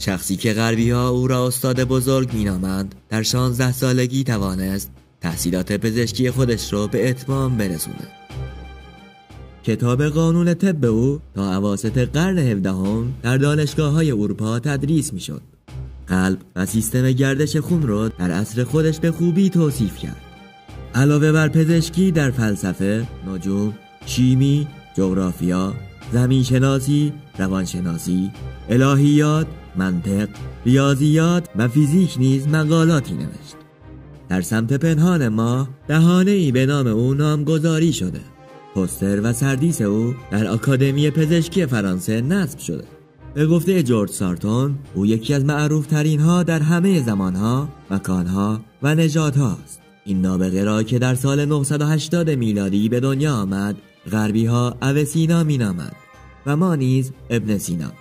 شخصی که غربی‌ها او را استاد بزرگ می‌نامند، در 16 سالگی توانست تحصیلات پزشکی خودش را به اتمام برساند. کتاب قانون طب او تا اواسط قرن 17 در دانشگاه‌های اروپا تدریس می‌شد. قلب و سیستم گردش خون را در عصر خودش به خوبی توصیف کرد. علاوه بر پزشکی در فلسفه، نجوم، شیمی، جغرافیا، زمینشناسی، روانشناسی، الهیات، منطق، ریاضیات و فیزیک نیز مقالاتی نوشت. در سمت پنهان ما دهانه‌ای به نام او نامگذاری شده. پوستر و سردیس او در آکادمی پزشکی فرانسه نصب شده. به گفته جورج سارتون، او یکی از معروف ترین ها در همه زمانها، مکانها و نژادها است. این نابغه را که در سال 980 میلادی به دنیا آمد، غربی ها اوسینا می نامند و ما نیز ابن سینا.